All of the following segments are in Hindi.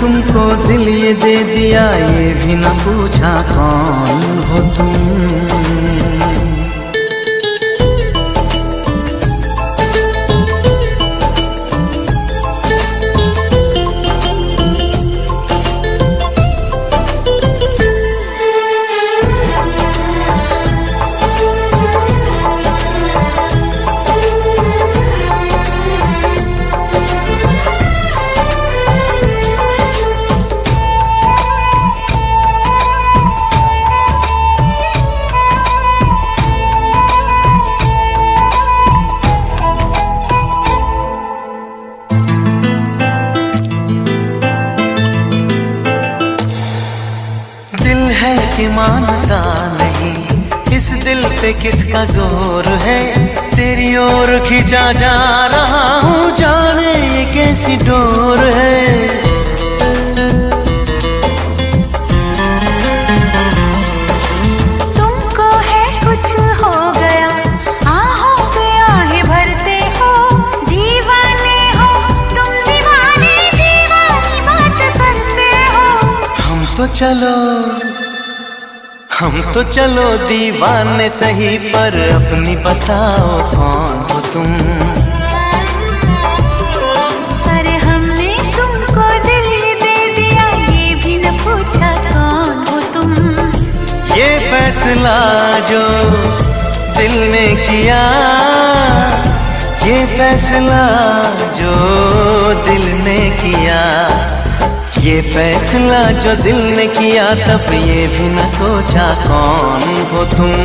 तुमको दिल ये दे दिया, ये भी न पूछा कौन हो तुम। कि मानता नहीं, इस दिल पे किसका जोर है, तेरी ओर खींचा जा रहा हूँ, जाने ये कैसी डोर है। तुमको है कुछ हो गया, आहों पे आहें भरते हो, दीवाने हो तुम, दीवाने दीवानी बात करते हो। हम तो चलो दीवाने सही, पर अपनी बताओ कौन हो तुम। अरे हमने तुमको दिल दे दिया, ये भी न पूछा कौन हो तुम। ये फैसला जो दिल ने किया, ये फैसला जो दिल ने किया, ये फैसला जो दिल ने किया, तब ये भी न सोचा कौन हो तुम।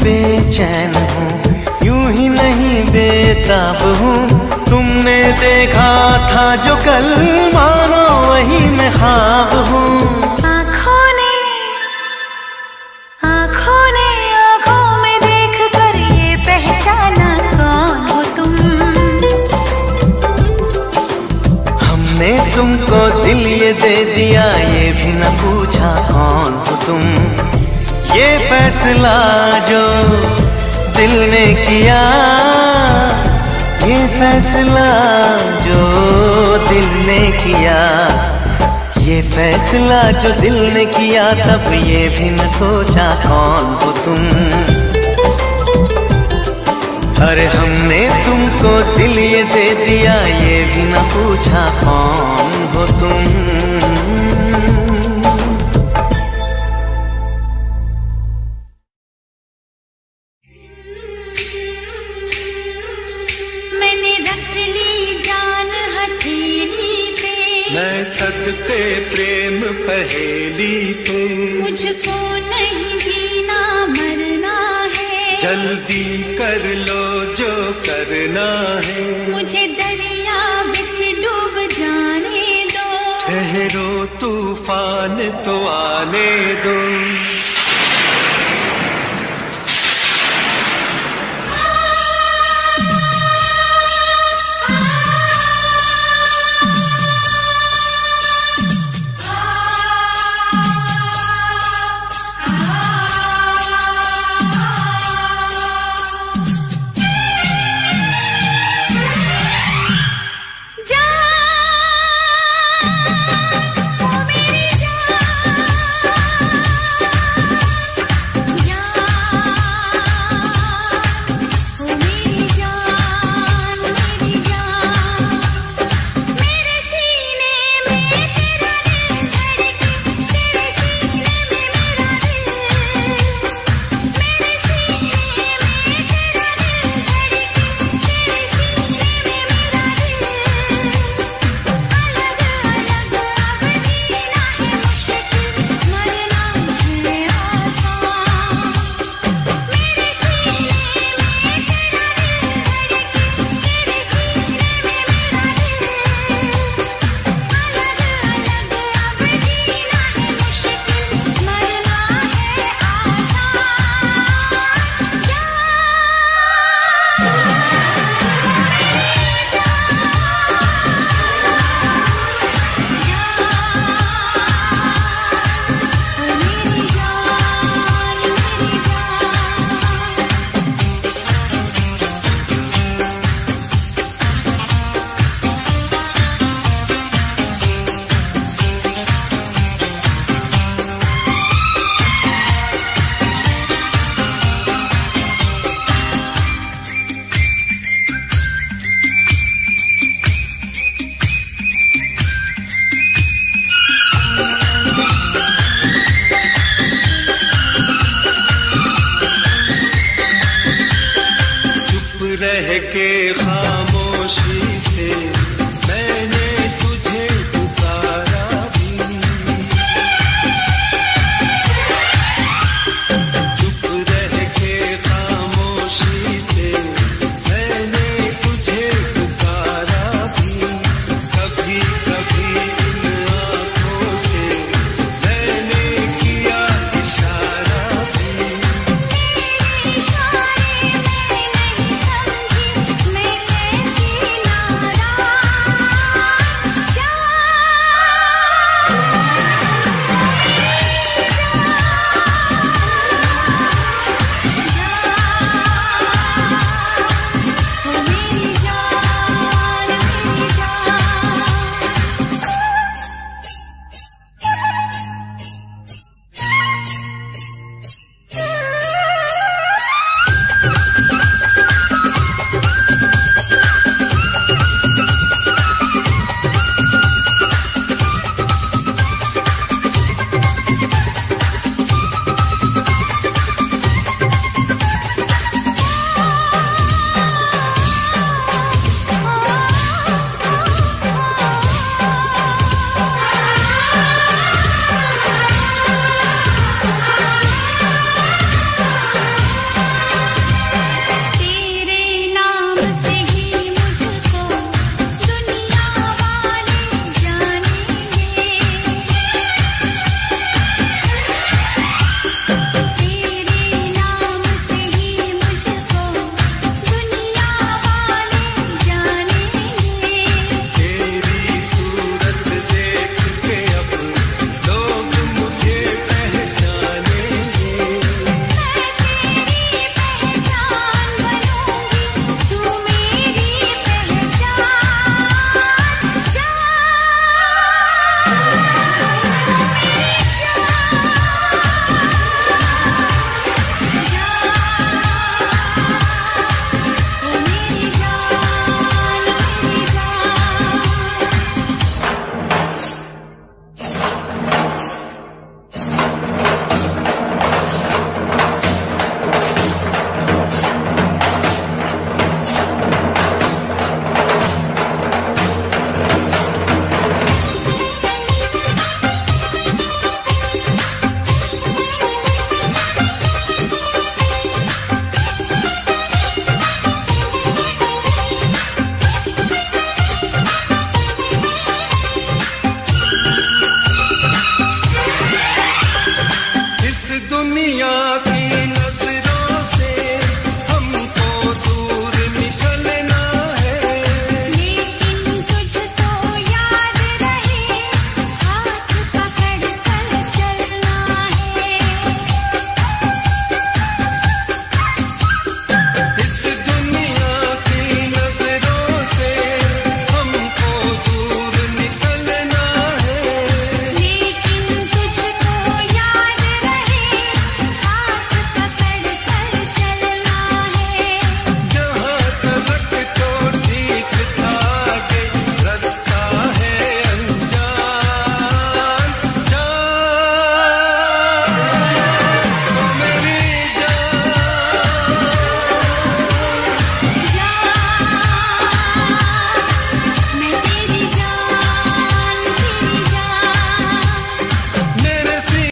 बेचैन हूँ, यूं ही नहीं बेताब हूँ, तुमने देखा था जो कल, मानो वही मैं ख्वाब हूँ। आँखों ने आँखों में देख कर ये पहचाना कौन हो तुम। हमने तुमको दिल ये दे दिया, ये भी न पूछा कौन हो तुम। ये फैसला जो दिल ने किया, ये फैसला जो दिल ने किया, ये फैसला जो दिल ने किया, तब ये भी न सोचा कौन हो तुम। अरे हमने तुमको दिल ये दे दिया, ये भी न पूछा कौन हो तुम। मैं सदके प्रेम पहेली पे, मुझको नहीं जीना मरना है, जल्दी कर लो जो करना है, मुझे दरिया बिच डूब जाने दो, ठहरो तूफान तो आने दो। रह के खामोशी से मैंने तुझे पुकारा भी, चुप रह के खामोशी से मैंने तुझे पुकारा भी, कभी कभी इन आँखों से मैंने किया इशारा भी। दुनिया की नजरों से हमको दूर निकलना है, लेकिन तुझको याद रहे हाथ पकड़ कर चलना है। इस दुनिया की नजरों से हमको दूर निकलना है, लेकिन तुझको याद रहे हाथ पकड़ कर चलना है। जहाँ तलक तो ठीक था आगे रास्ता है अनजान, जान ओ मेरी जान, मैं तेरी जान, तेरी जान। मेरे सी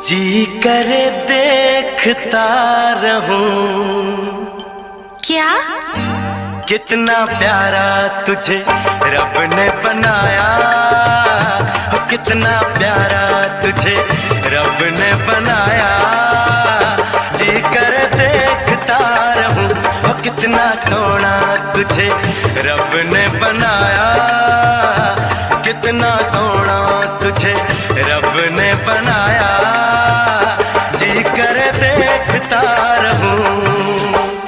जी करे देखता रहूं क्या? कितना प्यारा तुझे रब ने बनाया, हो कितना प्यारा तुझे रब ने बनाया। जी कर देखता रहूं, हो कितना सोना तुझे रब ने बनाया, कितना सोना तुझे रब ने बनाया, जी कर देखता रहूं।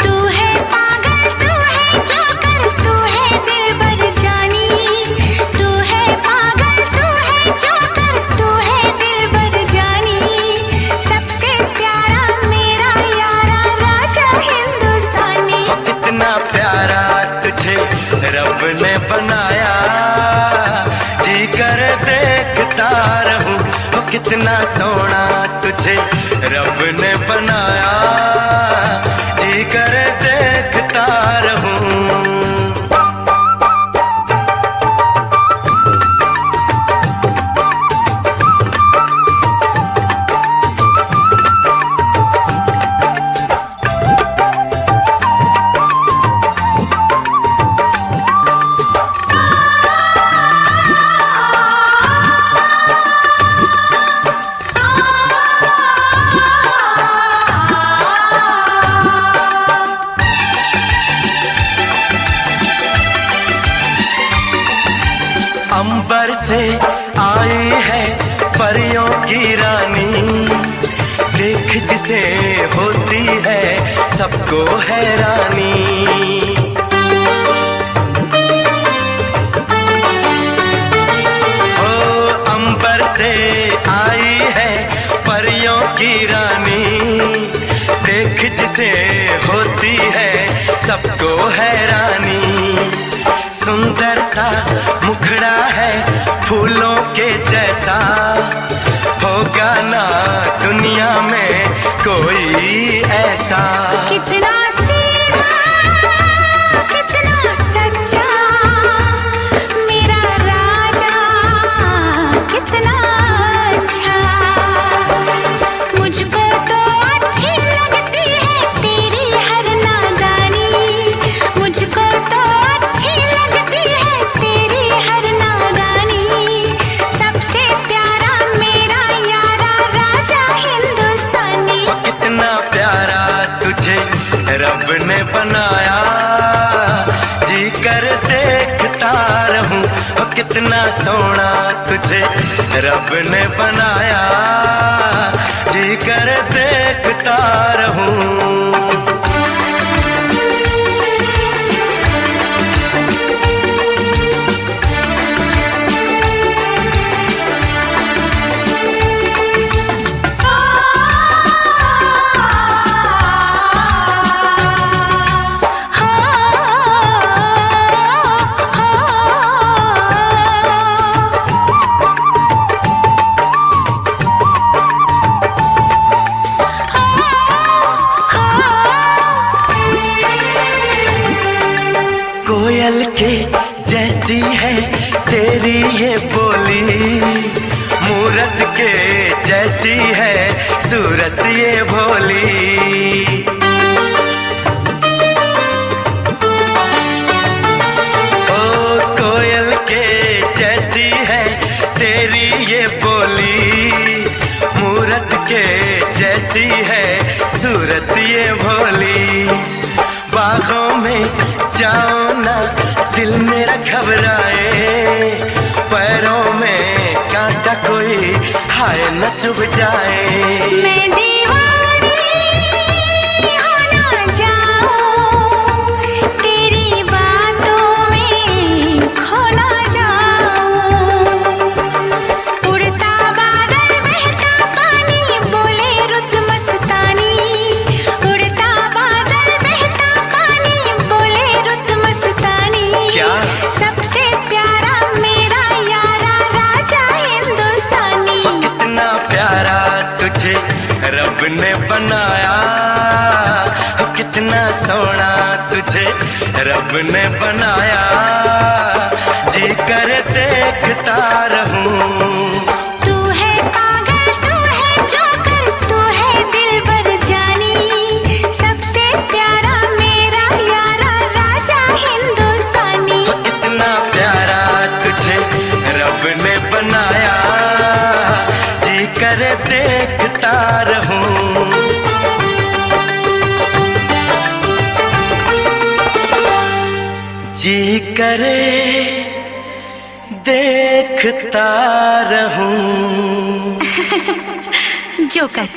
तू है पागल, तू है जोकर, तू है दिलबर जानी। तू है पागल, तू है जोकर, तू है दिलबर जानी। सबसे प्यारा मेरा यारा राजा हिंदुस्तानी। कितना प्यारा तुझे रब ने बनाया, जी कर देखता रहूं। ओ कितना सोना तुझे रब ने बनाया, जी कर देखता रहूं। अंबर से आई है परियों की रानी, देख जिसे होती है सबको हैरानी। ओ अंबर से आई है परियों की रानी, देख जिसे होती है सबको हैरानी। सुंदर सा मुखड़ा है फूलों के जैसा, होगा ना दुनिया में कोई ऐसा। कितना सीधा, कितना सच्चा मेरा राजा, कितना अच्छा। मुझको तो अच्छी लगती है तेरी हर नादानी। मुझको तो अच्छी लगती है तेरी हर नादानी। सबसे प्यारा मेरा यारा राजा हिंदुस्तानी। कितना प्यारा तुझे रब ने बनाया, जी कर देखता रहूं। ओ कितना सोना तुझे रब ने बनाया, जी कर देखता रहूं। कोयल के जैसी है तेरी ये बोली, मूरत के जैसी है सूरत ये भोली। ओ कोयल के जैसी है तेरी ये बोली, मूरत के जैसी है सूरत ये भोली। बागों में जाओ ना दिल मेरा घबराए, पैरों में कांटा कोई हाय न चुभ जाए। मैं दीवानी हो ना जाऊं, तेरी बातों में खो ना जाऊं। उड़ता बादल बहता पानी बोले रुत मस्तानी। उड़ता बादल बहता पानी बोले रुत मस्तानी। क्या? सबसे प्यारा मेरा यारा राजा हिंदुस्तानी। कितना प्यारा तुझे रब ने बनाया, कितना सोना तुझे रब ने बनाया, जी कर देखता रहूं। तू है पागल, तू है जोकर, तू है दिलबर जानी। सबसे प्यारा मेरा यारा राजा हिंदुस्तानी। कितना प्यारा तुझे रब ने बनाया, जी कर देखता रहूं। करे देखता रहूं। जोकर।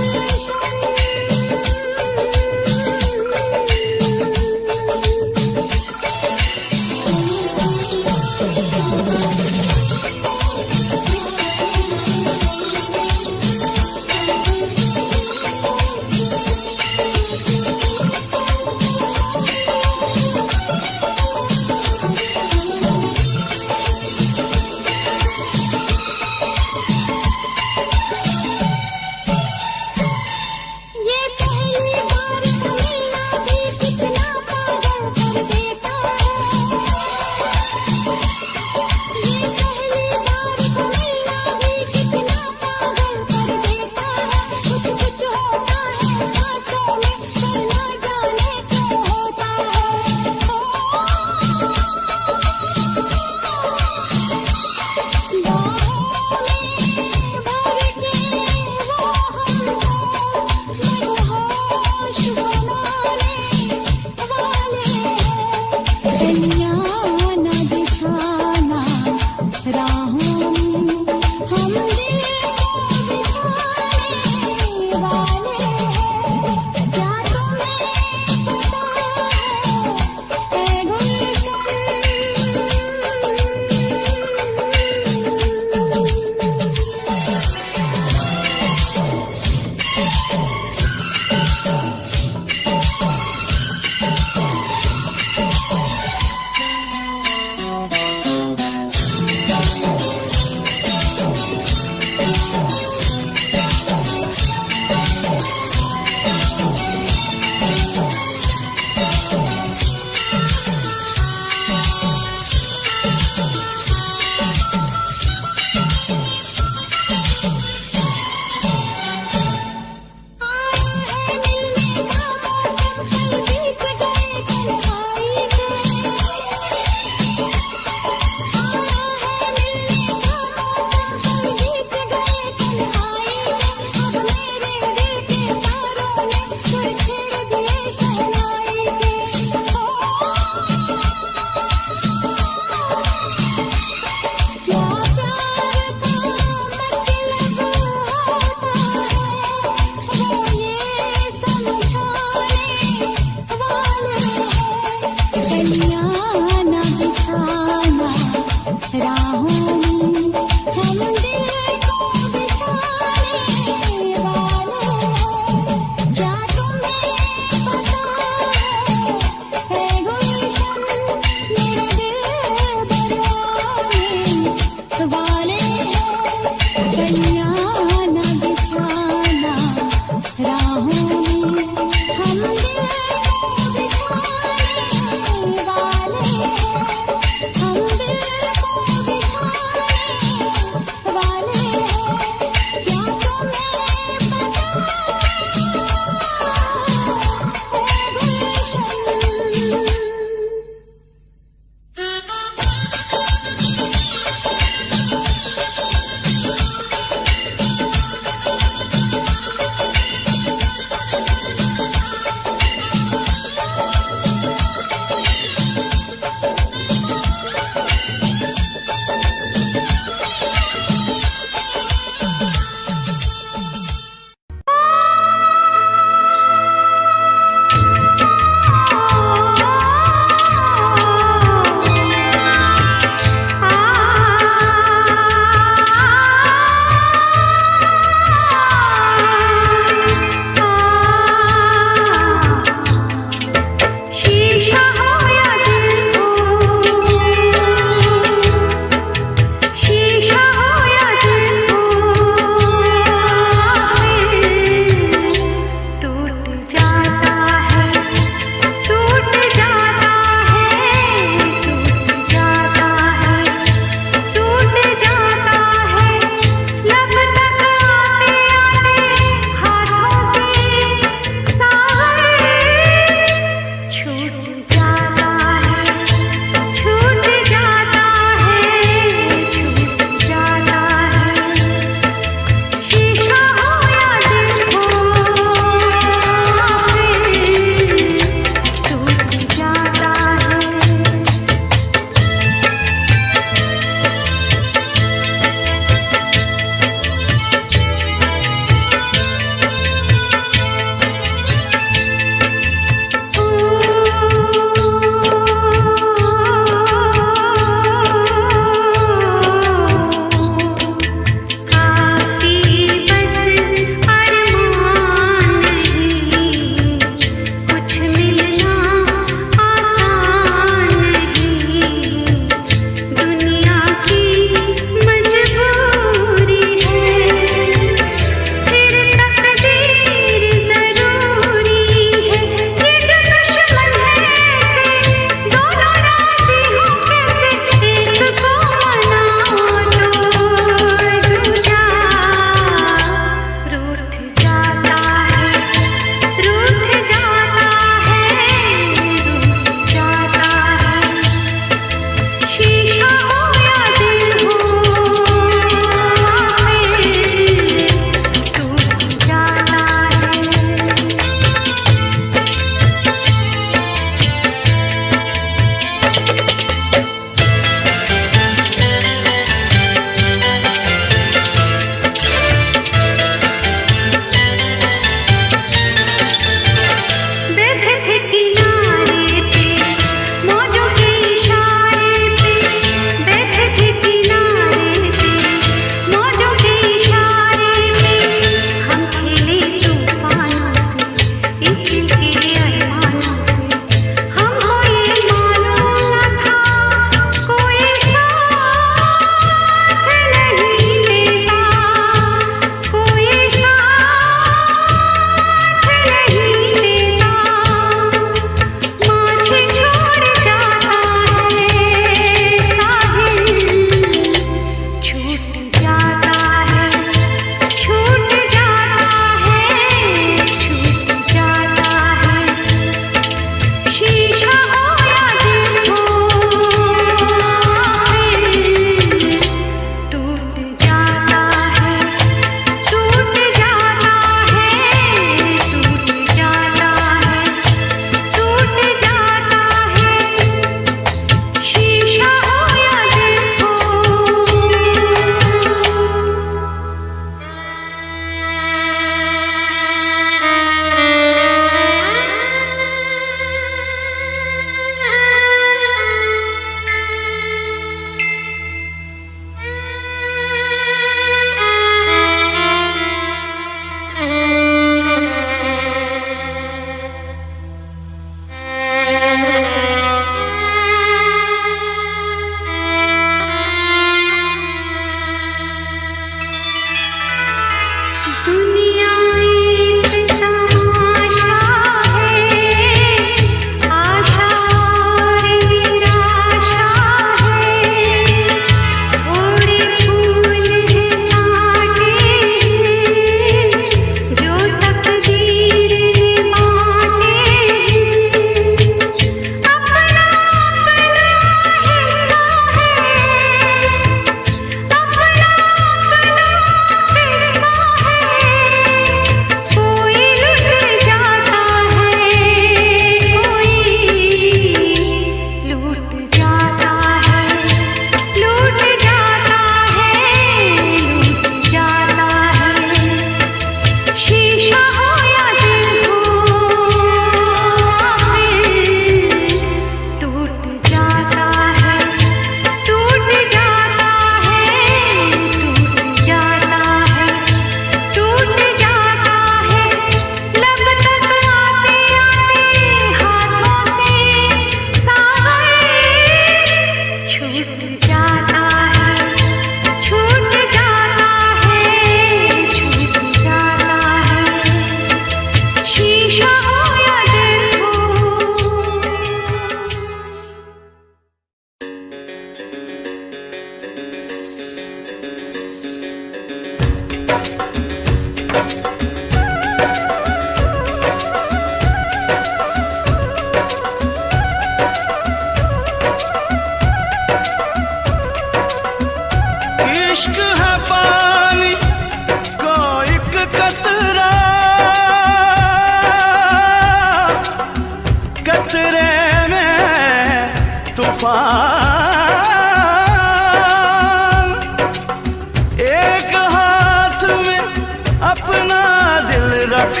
रख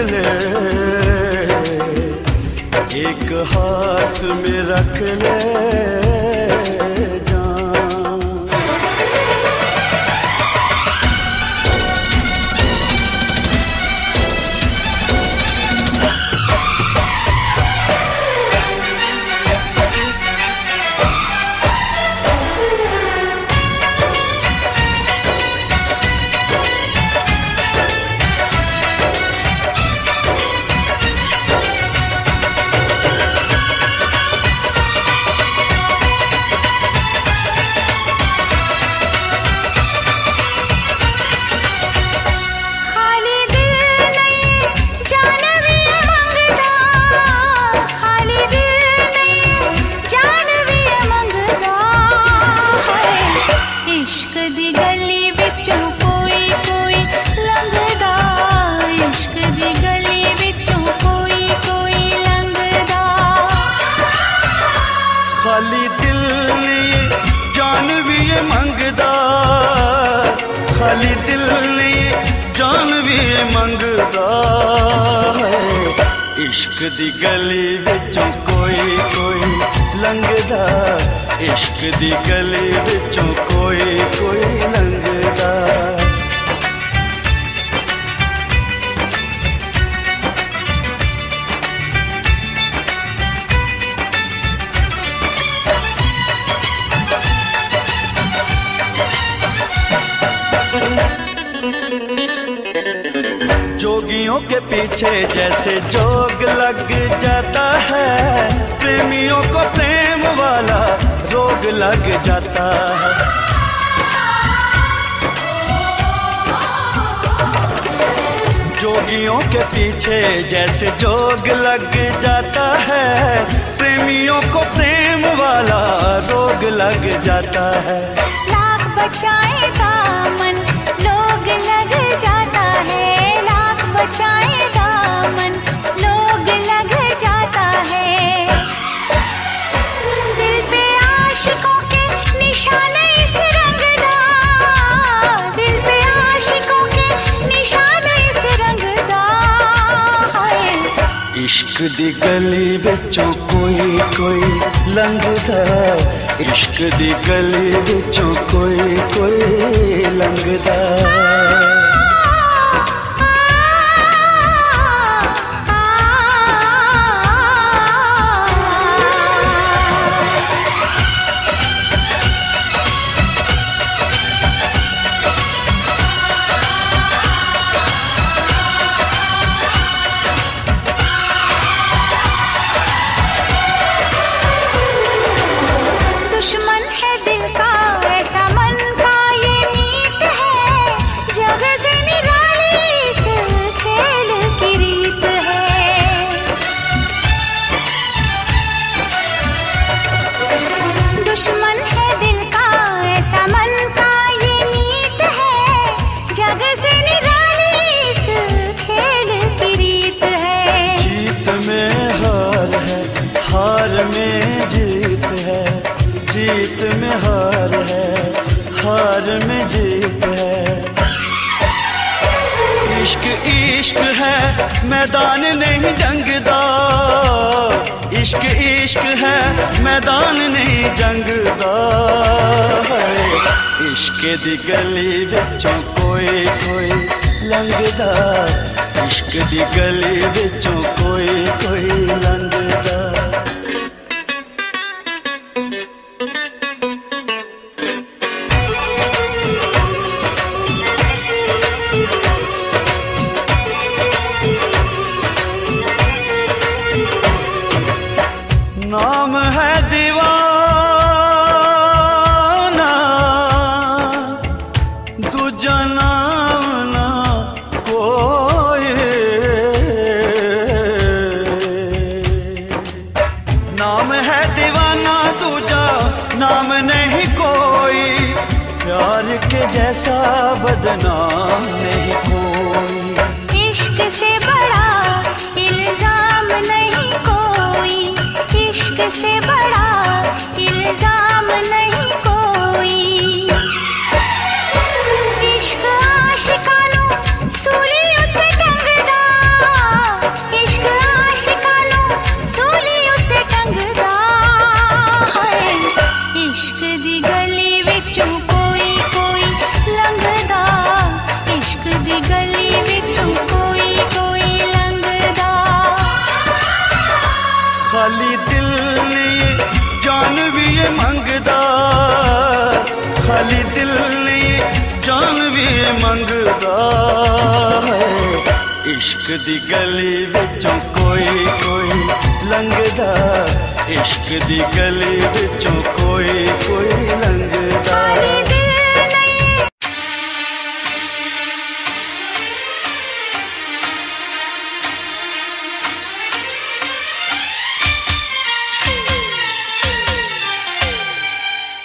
ले, एक हाथ में रख ले खाली दिल ने जान भी मंगदा है। इश्क दी गली विचों कोई कोई लंघदा, इश्क दी गली विचों कोई कोई लंघदा। जोगियों के पीछे जैसे जोग लग जाता है, प्रेमियों को प्रेम वाला रोग लग जाता है। जोगियों के पीछे जैसे जोग लग जाता है, प्रेमियों को प्रेम वाला रोग लग जाता है। लाख बचाए दामन लोग लग जाता है, लाख बचाए दामन लोग लग जाता है। दिल पे आशिकों के निशाने इस रंगदा, दिल पे आशिकों के निशाने इस रंगदा है। इश्क दी गली विचों कोई कोई लंघदा, इश्क दी गली विचों कोई कोई लंघदा। दुश्मन है दिल का ऐसा मन का ये मीत है, जग से निराली इस खेल की रीत है। दुश्मन है दिल का ऐसा मन का ये मीत है, जग से निराली इस खेल की रीत है। जीत में हार है, हार में जीत है, जीत में हार है, हार में जीत है। इश्क इश्क है मैदान नहीं जंगदा, इश्क इश्क है मैदान नहीं जंगदा है। इश्क दी गली विचों कोई कोई लंघदा, इश्क दी गली विचों कोई कोई लंघदा। नाम है दीवाना, दूजा नाम ना कोई। नाम है दीवाना दूजा नाम नहीं कोई, प्यार के जैसा बदनाम नहीं कोई। इश्क से बड़ा इल्जाम नहीं कोई, इश्क से बड़ा इल्जाम नहीं कोई। इश्क आशिकानों सूली उत्ते टंगदा, जान भी मंगदा है। इश्क दी गली विचों कोई कोई लंघदा, इश्क दी गली विचों कोई कोई लंघदा।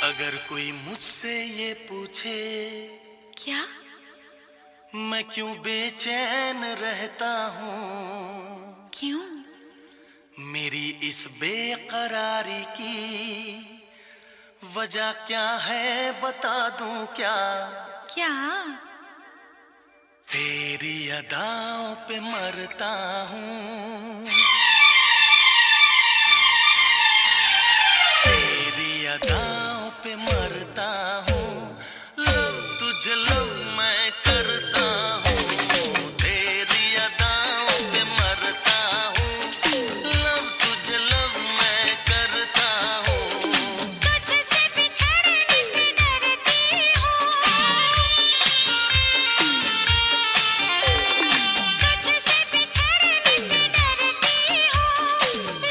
अगर कोई मुझसे ये पूछे क्या? मैं क्यों बेचैन रहता हूँ, क्यों? मेरी इस बेकरारी की वजह क्या है बता दूं क्या? क्या? तेरी अदाओं पे मरता हूँ, तेरी अदाओं पे मरता हूँ, लव तुझे लव मैं करता हूँ, तेरी अदाओं पे मरता हूँ, लव तुझे लव मैं करता हूँ। तुझसे बिछड़ने से डरती हूँ, तुझसे बिछड़ने से डरती हूँ,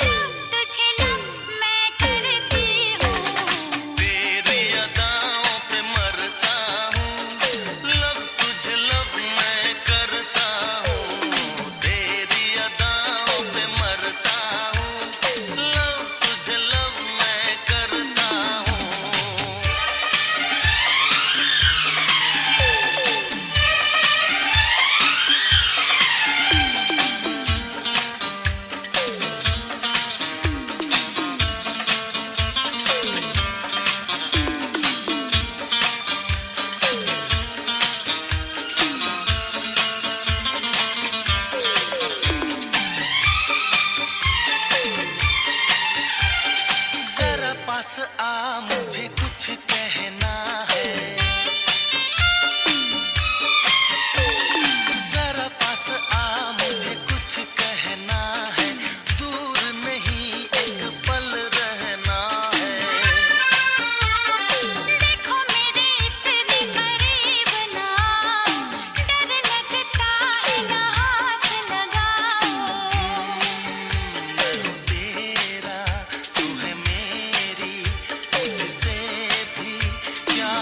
लव तुझे लव मैं करती हूँ। तेरी अदाओं पे मरता हूँ, लव तुझे लव मैं करता हूँ, तेरी अदाओं पे मरता हूँ, लव तुझे लव मैं करता हूँ। जरा पास आ मुझे कुछ कहना है, जरा पास आ मुझे कुछ कहना है, दूर नहीं एक पल रहना है। देखो मेरे इतने करीब ना, डर लगता है ना हाथ लगाओ। मैं तेरा तू है मेरी, मुझसे भी क्या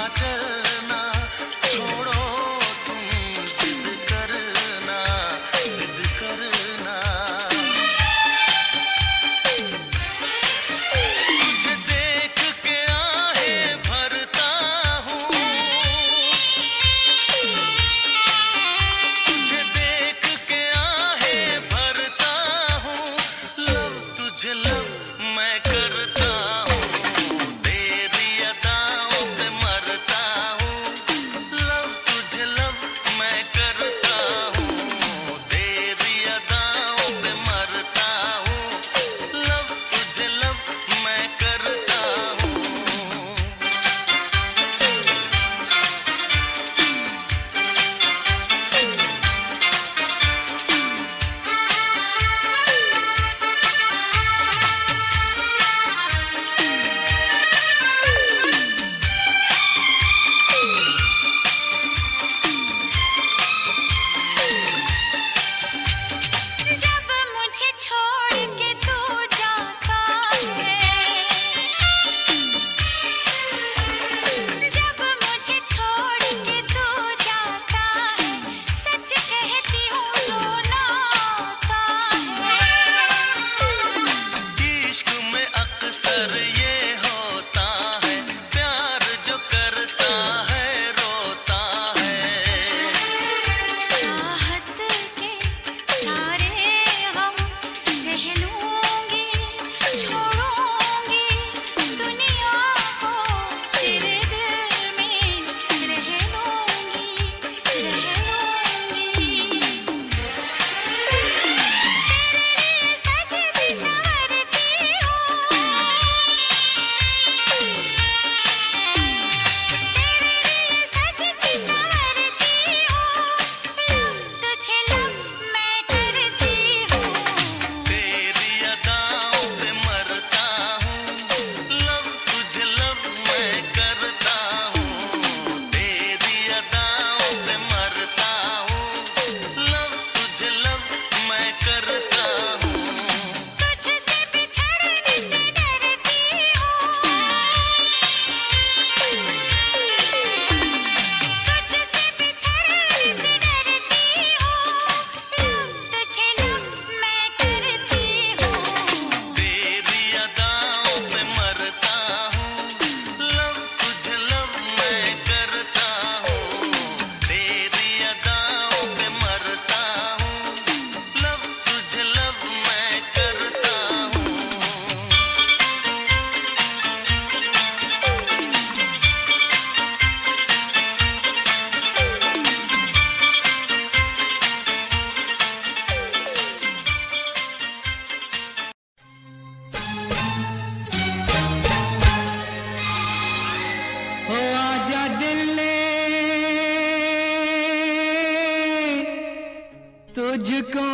तुझको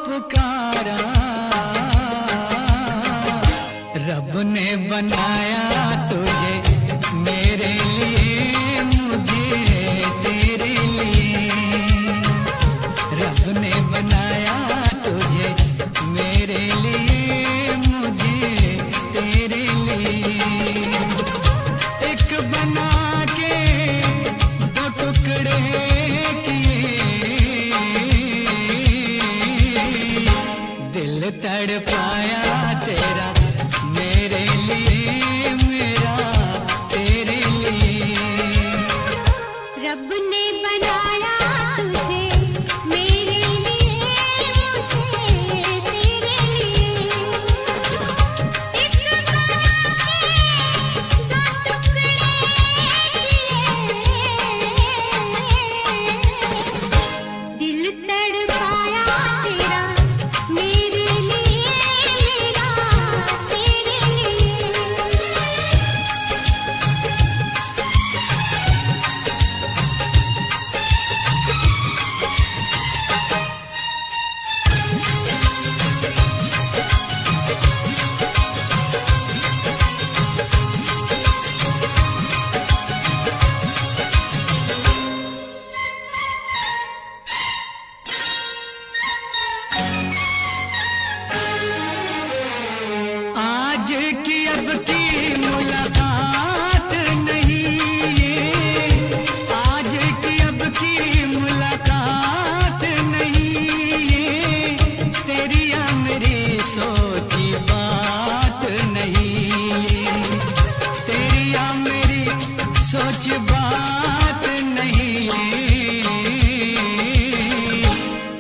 पुकारा, रब ने बनाया तुझे मेरे लिए, मुझे तेरे लिए। रब ने बनाया तुझे मेरे लिए, मुझे तेरे लिए। एक बना के दो टुकड़े किए, दिल तड़पाया तेरा मेरे लिए, मेरा तेरे लिए। रब ने बनाया तुझे मेरे लिए, मुझे तेरे लिए। एक बना के दो टुकड़े किए, दिल तड़पाया तेरा मेरे लिए, मेरा तेरे लिए। आज की अब की मुलाकात नहीं, आज की अब की मुलाकात नहीं, तेरी या मेरी सोची बात नहीं, तेरी या मेरी सोच बात नहीं।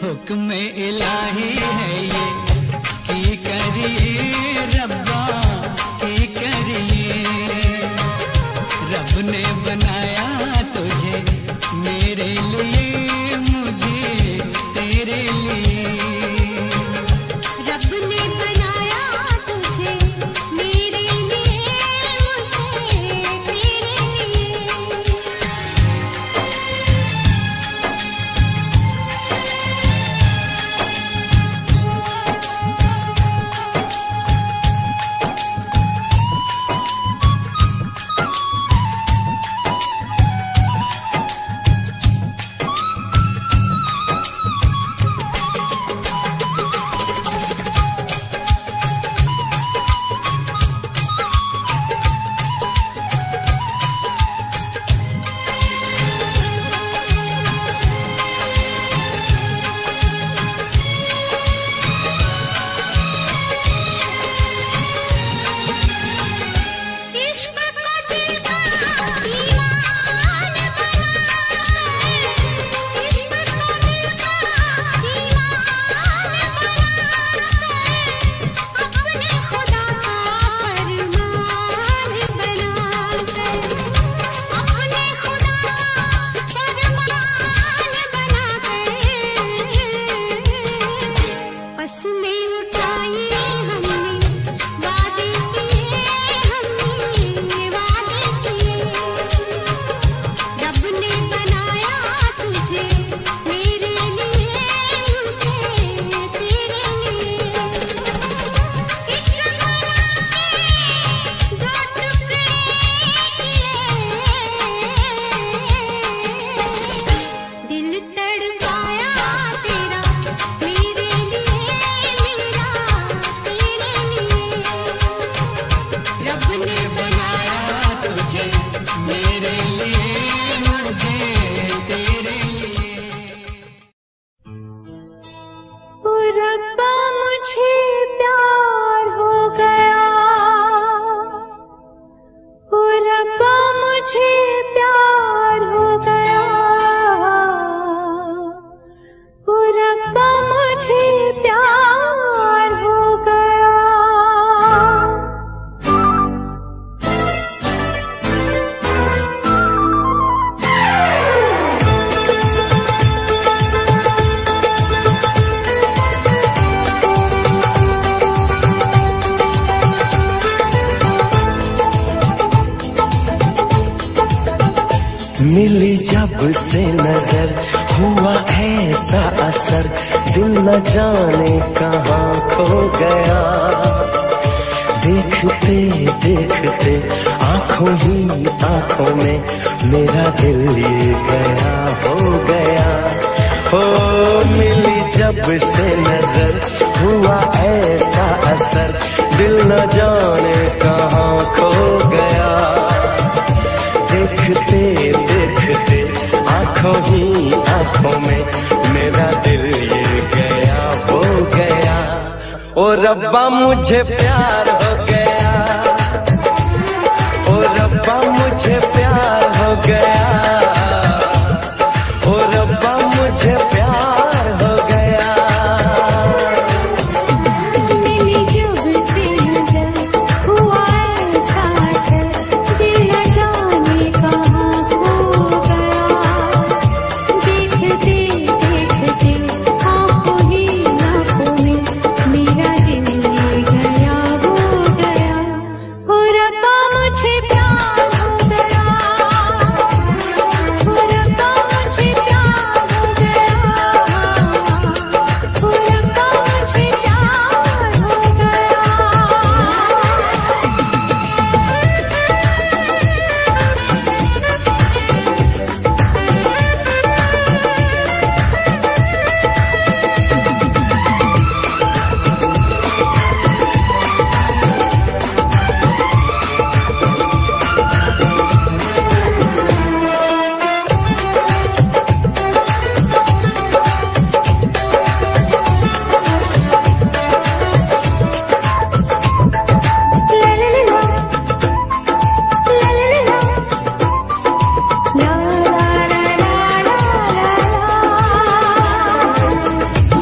हुक्म इलाही है ये की करिए रब्बा, की करिए। रब ने बनाया तुझे मेरे लिए, मुझे तेरे लिए। रब ने बनाया तुझे मेरे लिए, मुझे तेरे लिए। इश्क को दिल का ईमान बनाकर, इश्क को दिल का ईमान बनाकर, अपने खुदा का फरमान बनाकर, अपने खुदा का फरमान बनाकर, बस में उठाई हमने वादे किए, हमने वादे किए। रब ने बनाया तुझे मेरे लिए, मुझे तेरे लिए। एक बना के दो टुकड़े किए, दिल तड़पाया तेरा मेरे लिए, मेरा तेरे लिए। रब ने बनाया तुझे मेरे लिए, मुझे तेरे लिए। ओ रब्बा मुझे प्यार हो गया, ओ रब्बा मुझे प्यार हो गया, ओ रब्बा मुझे प्यार हो गया। मिली जब से नजर हुआ ऐसा असर दिल न जाने कहाँ खो गया। देखते देखते आंखों ही आंखों में मेरा दिल ये गया हो गया। हो मिली जब से नजर हुआ ऐसा असर दिल न जाने कहाँ खो गया। देखते देखते आंखों ही आंखों में मेरा दिल ये गया हो गया। ओ रब्बा मुझे प्यार हो गया, ओ रब्बा मुझे प्यार हो गया, ओ रब्बा मुझे प्यार हो गया। मिली जब से नजर हुआ ऐसा असर दिल न जाने कहाँ खो गया। देखते देखते आंखों ही आंखों में मेरा दिल ये गया हो गया। हो रब्बा मुझे प्यार हो गया, हो रब्बा मुझे प्यार हो गया, हो रब्बा मुझे प्यार हो गया।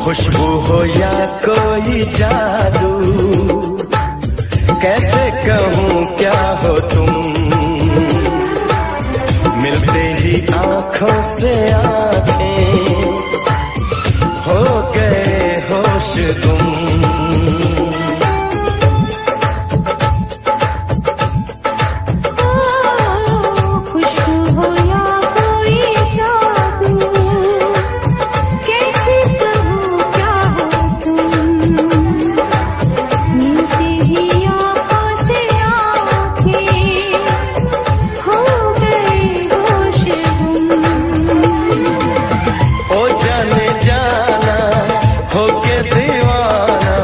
खुशबू हो या कोई जादू कैसे कहूँ क्या हो तुम। मिलते ही आंखों से आंखें हो गए होश तुम। खुशबू हो या कोई जादू कैसे कहूँ क्या हो तुम। मिलते ही आंखों से आंखें हो गए होश तुम। ओ जाने जाना हो के दीवाना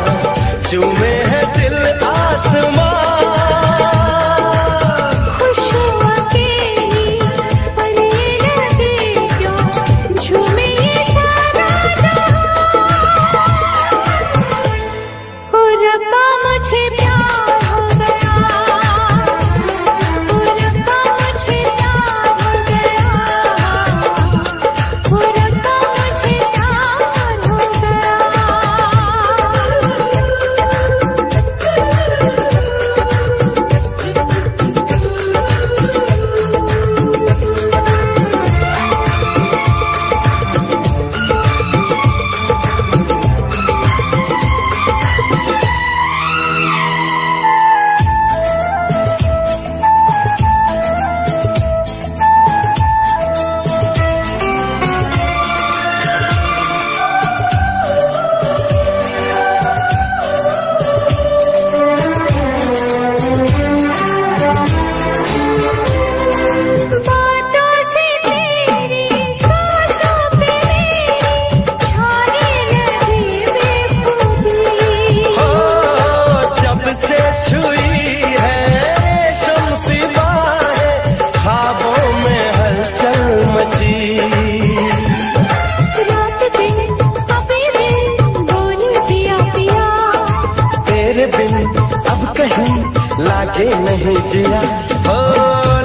चूमे है दिल आसमां। खुश अकेली पर ये लगे क्यों झूमे ये सारा जहां। हो रब्बा मुझे प्यार हो गया, हो रब्बा मुझे प्यार हो गया, हो रब्बा मुझे प्यार हो गया। बातों से तेरी सांसों पे मेरी छाने लगी बेखूबी। हो जब से छुई है शम्सी बाहें ख्वाबों में हलचल मची। रात दिन अभी दिन बोल पिया पिया। तेरे बिन अब कहीं लागे नहीं जिया। हो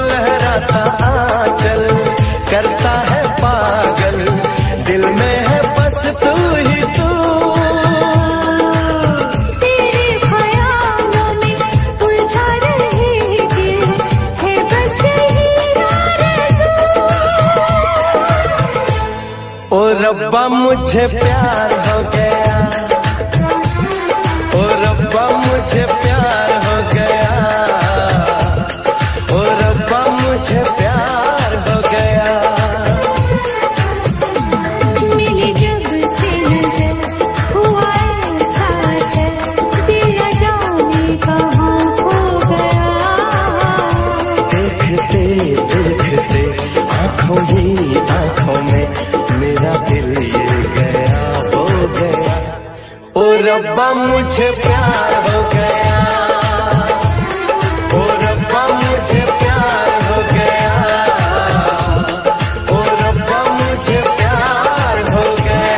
लहराता आंचल करता है पागल दिल में है बस तू ही तू। तेरे ख्यालों में उलझा रहे दिल है बस ही आरज़ू। ओ रब्बा मुझे प्यार हो गया, ओ रब्बा मुझे प्यार हो गया, ओ रब्बा मुझे प्यार हो गया। रब्बा मुझे प्यार हो गया, ओ रब्बा मुझे प्यार हो गया, ओ रब्बा मुझे प्यार हो गया।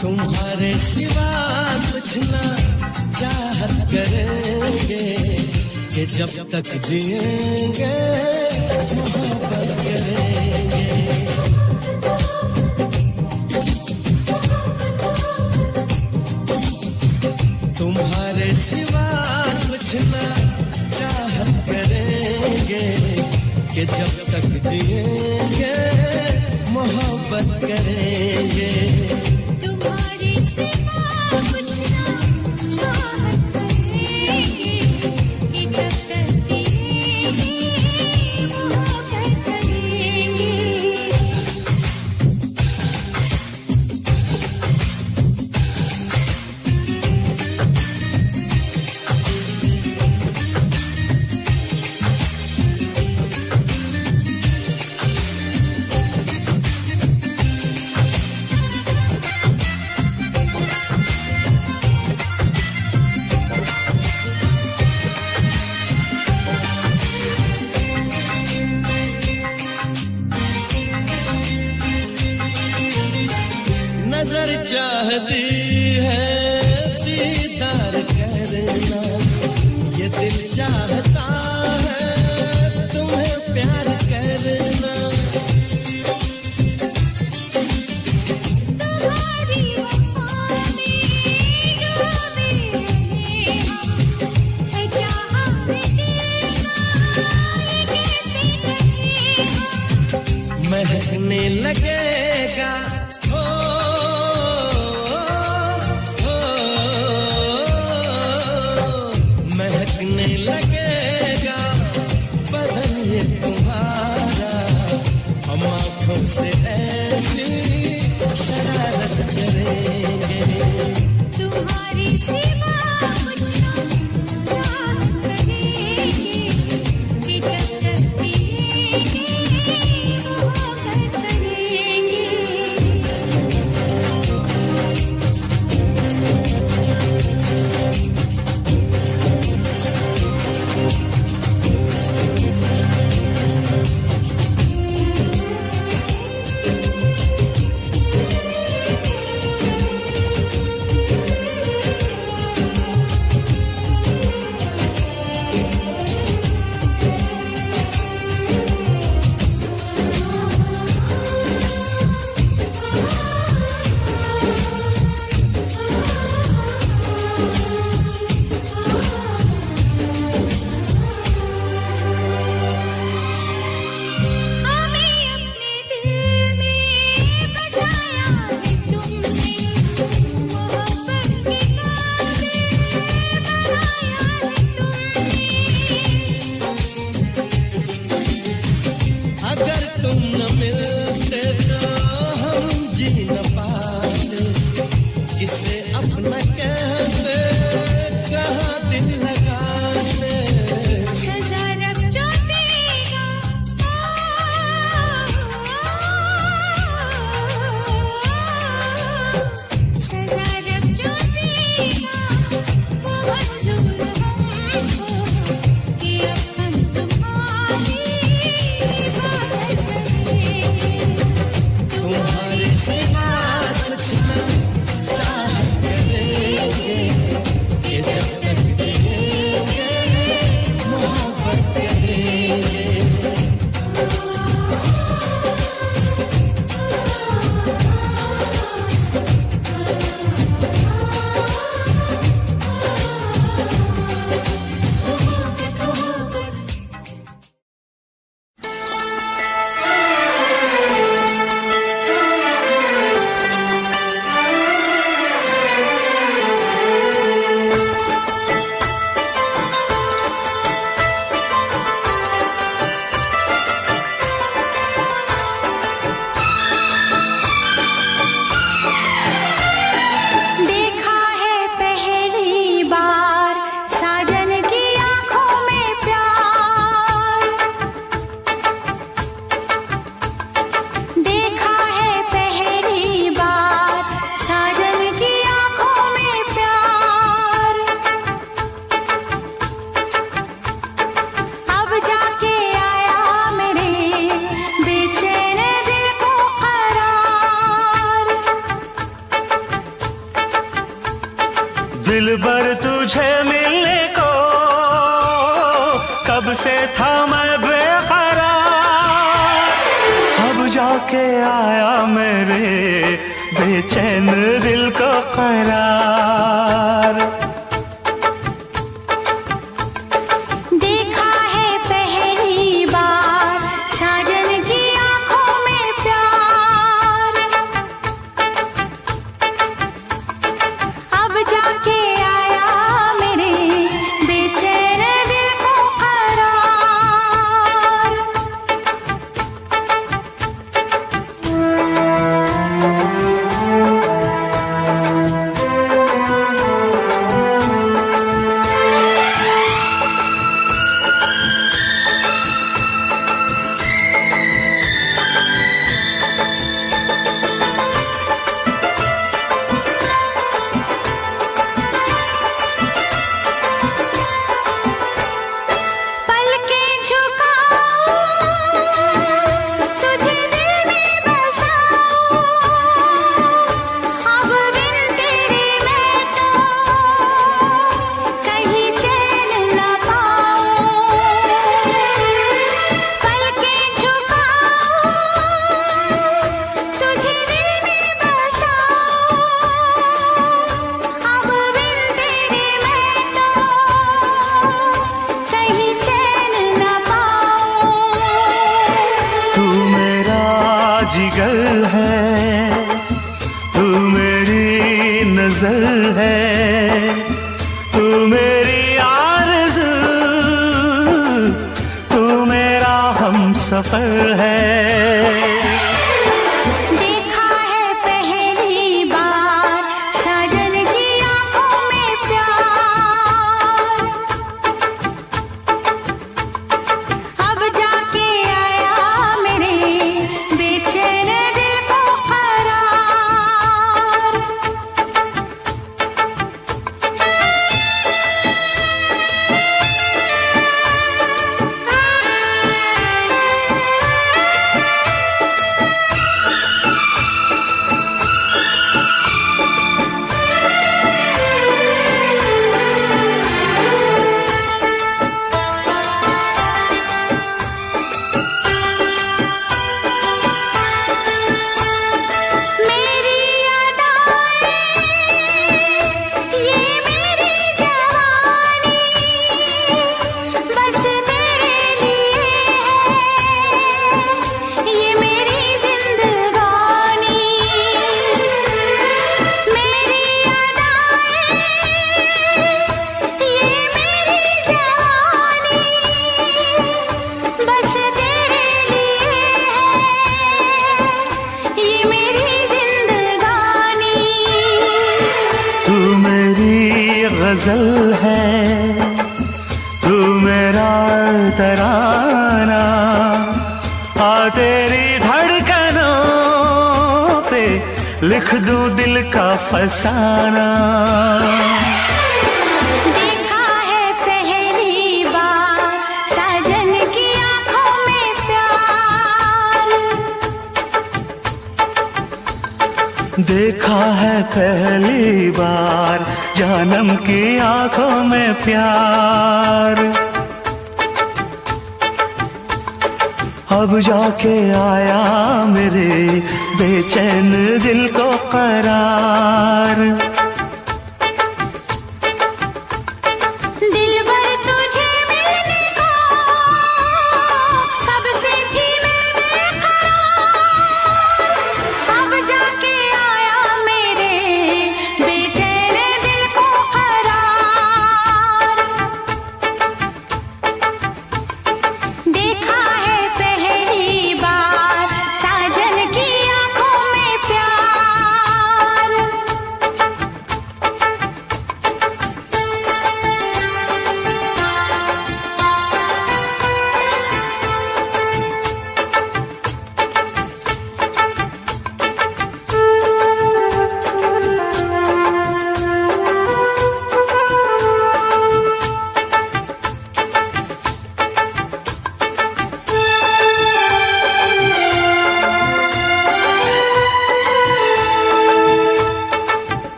तुम्हारे सिवा कुछ ना चाहत करेंगे कि जब तक जिएंगे मोहब्बत करेंगे। तुम्हारे सिवा कुछ ना चाहत करेंगे कि जब तक जिएंगे मोहब्बत करेंगे। तुम्हारी सिवा कुछ ना चाहत करेंगे कि जब तक जिएंगे मोहब्बत करेंगे। नजर चाहती है दीदार करना, ये दिल चाहता है तुम्हें प्यार करना। तुम्हारी वफा में डूबे रहे हम, है जहाँ में गिरना ये कैसे कहे हम। महकने लगेगा महकने लगेगा बदन ये तुम्हारा, हम आँखों से ऐसी शरारत करेंगे। तुम्हारी सिवा कुछ ना चाहत करेंगे कि जब तक जिएंगे मोहब्बत करेंगे। तुम्हारे सिवा कुछ ना चाहत दिलबर तुझे मिलने को कब से था मैं बेकरार, अब जाके आया मेरे बेचैन दिल को करार। देखा है पहली बार साजन की आंखों में प्यार, अब जाके आया मेरे बेचैन दिल को करार। जिगर है तू मेरी नजर है, तू मेरी आरज़ू, तू मेरा हमसफर है। देखा है पहली बार साजन की आंखों में प्यार, अब जाके आया मेरे बेचैन दिल को करार। गजल है तू मेरा तराना, आ तेरी धड़कनों पे लिख दूं दिल का फसाना। देखा है पहली बार साजन की आंखों में प्यार, देखा है पहली बार जानम की आंखों में प्यार, अब जाके आया मेरे बेचैन दिल को करार।